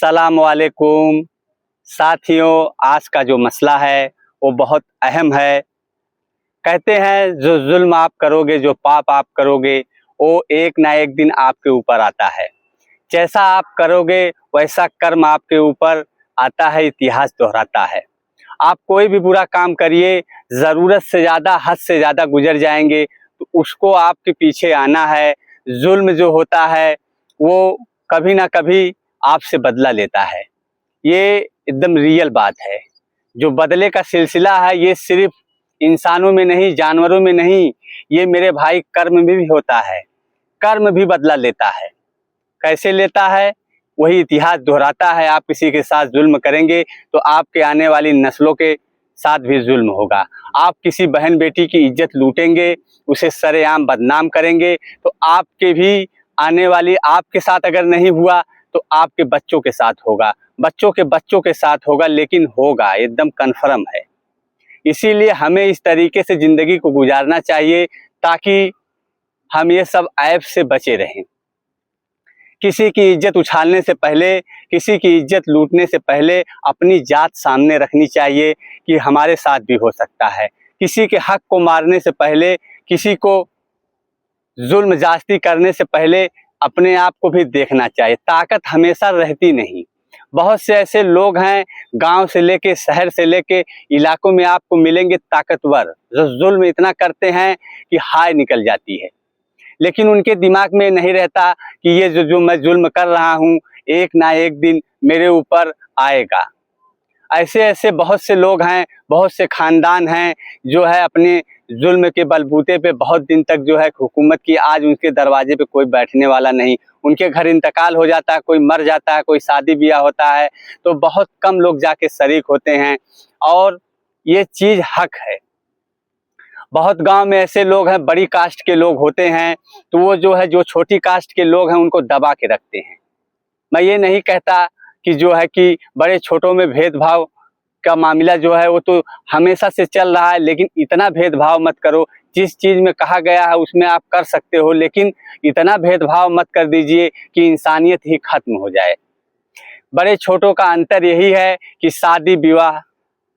अस्सलामुअलैकुम साथियों, आज का जो मसला है वो बहुत अहम है। कहते हैं जो जुल्म आप करोगे, जो पाप आप करोगे, वो एक ना एक दिन आपके ऊपर आता है। जैसा आप करोगे वैसा कर्म आपके ऊपर आता है, इतिहास दोहराता है। आप कोई भी बुरा काम करिए, ज़रूरत से ज़्यादा, हद से ज़्यादा गुजर जाएंगे तो उसको आपके पीछे आना है। जुल्म जो होता है वो कभी ना कभी आपसे बदला लेता है। ये एकदम रियल बात है। जो बदले का सिलसिला है ये सिर्फ इंसानों में नहीं, जानवरों में नहीं, ये मेरे भाई कर्म में भी होता है। कर्म भी बदला लेता है। कैसे लेता है? वही इतिहास दोहराता है। आप किसी के साथ जुल्म करेंगे तो आपके आने वाली नस्लों के साथ भी जुल्म होगा। आप किसी बहन बेटी की इज्जत लूटेंगे, उसे सरेआम बदनाम करेंगे तो आपके भी आने वाली, आपके साथ अगर नहीं हुआ तो आपके बच्चों के साथ होगा, बच्चों के बच्चों के साथ होगा, लेकिन होगा, एकदम कन्फर्म है। इसीलिए हमें इस तरीके से ज़िंदगी को गुजारना चाहिए ताकि हम ये सब ऐब से बचे रहें। किसी की इज्जत उछालने से पहले, किसी की इज्जत लूटने से पहले अपनी जात सामने रखनी चाहिए कि हमारे साथ भी हो सकता है। किसी के हक को मारने से पहले, किसी को जुल्म जास्ती करने से पहले अपने आप को भी देखना चाहिए। ताकत हमेशा रहती नहीं। बहुत से ऐसे लोग हैं, गांव से लेके, शहर से लेके इलाकों में आपको मिलेंगे ताकतवर, जो जुल्म इतना करते हैं कि हाय निकल जाती है। लेकिन उनके दिमाग में नहीं रहता कि ये जो मैं जुल्म कर रहा हूँ एक ना एक दिन मेरे ऊपर आएगा। ऐसे ऐसे बहुत से लोग हैं, बहुत से खानदान हैं जो है अपने जुल्म के बलबूते पे बहुत दिन तक जो है हुकूमत की, आज उनके दरवाजे पे कोई बैठने वाला नहीं। उनके घर इंतकाल हो जाता है, कोई मर जाता है, कोई शादी ब्याह होता है तो बहुत कम लोग जाके शरीक होते हैं। और ये चीज़ हक है। बहुत गांव में ऐसे लोग हैं, बड़ी कास्ट के लोग होते हैं तो वो जो है, जो छोटी कास्ट के लोग हैं उनको दबा के रखते हैं। मैं ये नहीं कहता कि जो है कि बड़े छोटों में भेदभाव का मामला जो है वो तो हमेशा से चल रहा है, लेकिन इतना भेदभाव मत करो। जिस चीज़ में कहा गया है उसमें आप कर सकते हो, लेकिन इतना भेदभाव मत कर दीजिए कि इंसानियत ही खत्म हो जाए। बड़े छोटों का अंतर यही है कि शादी विवाह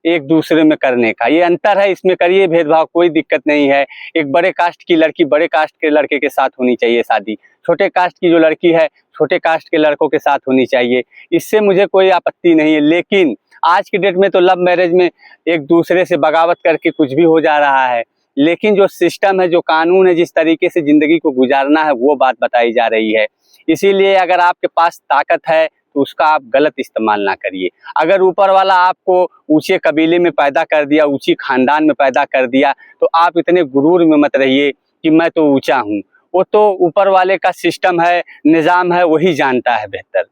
एक दूसरे में करने का ये अंतर है। इसमें करिए भेदभाव, कोई दिक्कत नहीं है। एक बड़े कास्ट की लड़की बड़े कास्ट के लड़के के साथ होनी चाहिए शादी, छोटे कास्ट की जो लड़की है छोटे कास्ट के लड़कों के साथ होनी चाहिए। इससे मुझे कोई आपत्ति नहीं है। लेकिन आज की डेट में तो लव मैरिज में एक दूसरे से बगावत करके कुछ भी हो जा रहा है। लेकिन जो सिस्टम है, जो कानून है, जिस तरीके से ज़िंदगी को गुजारना है वो बात बताई जा रही है। इसीलिए अगर आपके पास ताकत है तो उसका आप गलत इस्तेमाल ना करिए। अगर ऊपर वाला आपको ऊंचे कबीले में पैदा कर दिया, ऊंची खानदान में पैदा कर दिया, तो आप इतने गुरूर में मत रहिए कि मैं तो ऊंचा हूँ। वो तो ऊपर वाले का सिस्टम है, निज़ाम है, वही जानता है बेहतर।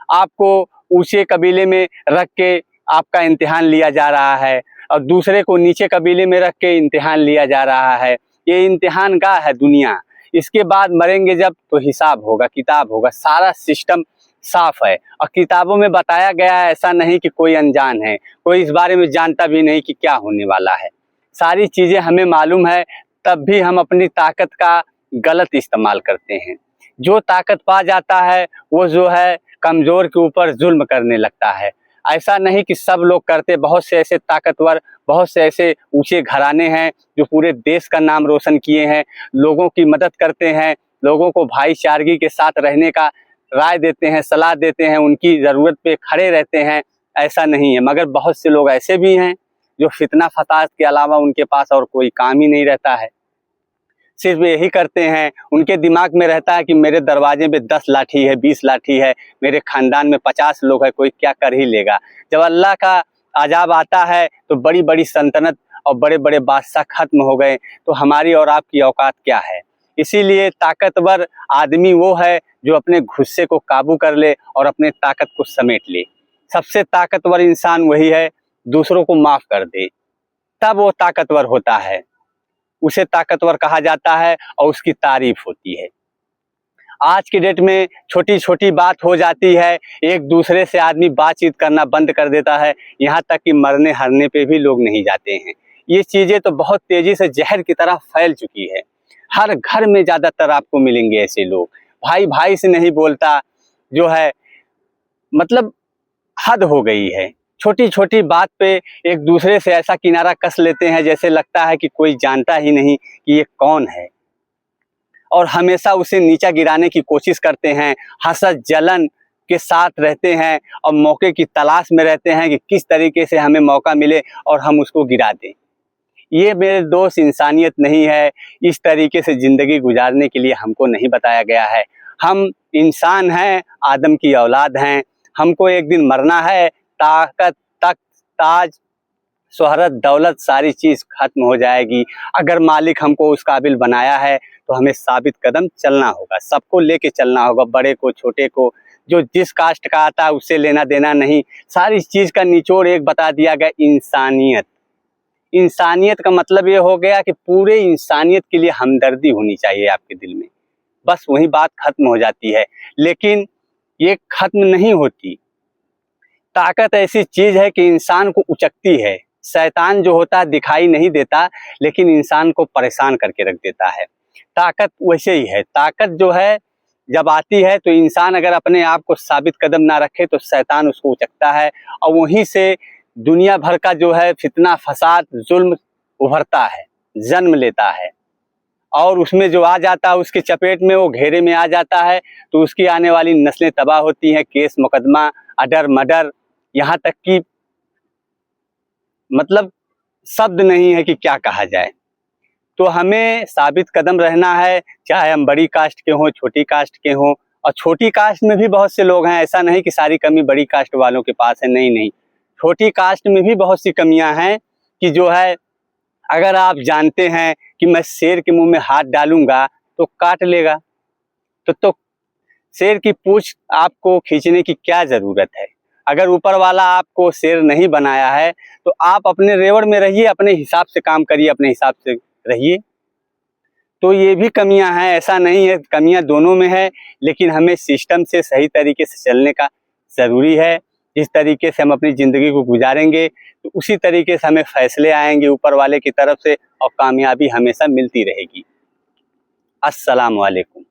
आपको ऊंचे कबीले में रख के आपका इम्तिहान लिया जा रहा है और दूसरे को नीचे कबीले में रख के इम्तिहान लिया जा रहा है। ये इम्तिहान गाह है दुनिया। इसके बाद मरेंगे जब तो हिसाब होगा, किताब होगा। सारा सिस्टम साफ है और किताबों में बताया गया है। ऐसा नहीं कि कोई अनजान है, कोई इस बारे में जानता भी नहीं कि क्या होने वाला है। सारी चीज़ें हमें मालूम है, तब भी हम अपनी ताकत का गलत इस्तेमाल करते हैं। जो ताकत पा जाता है वो जो है कमज़ोर के ऊपर जुल्म करने लगता है। ऐसा नहीं कि सब लोग करते, बहुत से ऐसे ताकतवर, बहुत से ऐसे ऊंचे घराने हैं जो पूरे देश का नाम रोशन किए हैं, लोगों की मदद करते हैं, लोगों को भाईचारगी के साथ रहने का राय देते हैं, सलाह देते हैं, उनकी ज़रूरत पे खड़े रहते हैं। ऐसा नहीं है। मगर बहुत से लोग ऐसे भी हैं जो फितना फसाद के अलावा उनके पास और कोई काम ही नहीं रहता है, सिर्फ यही करते हैं। उनके दिमाग में रहता है कि मेरे दरवाजे पे 10 लाठी है, 20 लाठी है, मेरे खानदान में 50 लोग हैं, कोई क्या कर ही लेगा। जब अल्लाह का अजाब आता है तो बड़ी बड़ी सल्तनत और बड़े बड़े बादशाह खत्म हो गए, तो हमारी और आपकी औकात क्या है। इसीलिए ताकतवर आदमी वो है जो अपने गुस्से को काबू कर ले और अपने ताकत को समेट ले। सबसे ताकतवर इंसान वही है, दूसरों को माफ़ कर दे, तब वो ताकतवर होता है। उसे ताकतवर कहा जाता है और उसकी तारीफ होती है। आज की डेट में छोटी छोटी बात हो जाती है, एक दूसरे से आदमी बातचीत करना बंद कर देता है, यहाँ तक कि मरने हरने पे भी लोग नहीं जाते हैं। ये चीज़ें तो बहुत तेज़ी से जहर की तरह फैल चुकी है। हर घर में ज़्यादातर आपको मिलेंगे ऐसे लोग। भाई भाई से नहीं बोलता, जो है मतलब हद हो गई है। छोटी छोटी बात पे एक दूसरे से ऐसा किनारा कस लेते हैं जैसे लगता है कि कोई जानता ही नहीं कि ये कौन है, और हमेशा उसे नीचा गिराने की कोशिश करते हैं। हसद जलन के साथ रहते हैं और मौके की तलाश में रहते हैं कि किस तरीके से हमें मौका मिले और हम उसको गिरा दें। ये मेरे दोस्त इंसानियत नहीं है। इस तरीके से ज़िंदगी गुजारने के लिए हमको नहीं बताया गया है। हम इंसान हैं, आदम की औलाद हैं। हमको एक दिन मरना है। ताकत, तख्त, ताज, शोहरत, दौलत सारी चीज़ खत्म हो जाएगी। अगर मालिक हमको उस काबिल बनाया है तो हमें साबित कदम चलना होगा, सबको लेके चलना होगा, बड़े को छोटे को, जो जिस कास्ट का आता है उससे लेना देना नहीं। सारी चीज़ का निचोड़ एक बता दिया गया, इंसानियत। इंसानियत का मतलब ये हो गया कि पूरे इंसानियत के लिए हमदर्दी होनी चाहिए आपके दिल में, बस वही बात खत्म हो जाती है। लेकिन ये खत्म नहीं होती। ताकत ऐसी चीज़ है कि इंसान को उचकती है। शैतान जो होता है दिखाई नहीं देता, लेकिन इंसान को परेशान करके रख देता है। ताकत वैसे ही है। ताकत जो है जब आती है तो इंसान अगर अपने आप को साबित कदम ना रखे तो शैतान उसको उचकता है, और वहीं से दुनिया भर का जो है फितना, फसाद, जुल्म उभरता है, जन्म लेता है, और उसमें जो आ जाता है उसके चपेट में, वो घेरे में आ जाता है, तो उसकी आने वाली नस्लें तबाह होती हैं। केस मुकदमा, अडर मडर, यहाँ तक कि मतलब शब्द नहीं है कि क्या कहा जाए। तो हमें साबित कदम रहना है, चाहे हम बड़ी कास्ट के हों, छोटी कास्ट के हों। और छोटी कास्ट में भी बहुत से लोग हैं, ऐसा नहीं कि सारी कमी बड़ी कास्ट वालों के पास है, नहीं नहीं। छोटी कास्ट में भी बहुत सी कमियां हैं कि जो है, अगर आप जानते हैं कि मैं शेर के मुंह में हाथ डालूंगा तो काट लेगा, तो शेर की पूंछ आपको खींचने की क्या जरूरत है। अगर ऊपर वाला आपको शेर नहीं बनाया है तो आप अपने रेवड़ में रहिए, अपने हिसाब से काम करिए, अपने हिसाब से रहिए। तो ये भी कमियां हैं, ऐसा नहीं है, कमियां दोनों में है, लेकिन हमें सिस्टम से सही तरीके से चलने का ज़रूरी है। जिस तरीके से हम अपनी ज़िंदगी को गुजारेंगे तो उसी तरीके से हमें फैसले आएंगे ऊपर वाले की तरफ से, और कामयाबी हमेशा मिलती रहेगी। अस्सलाम वालेकुम।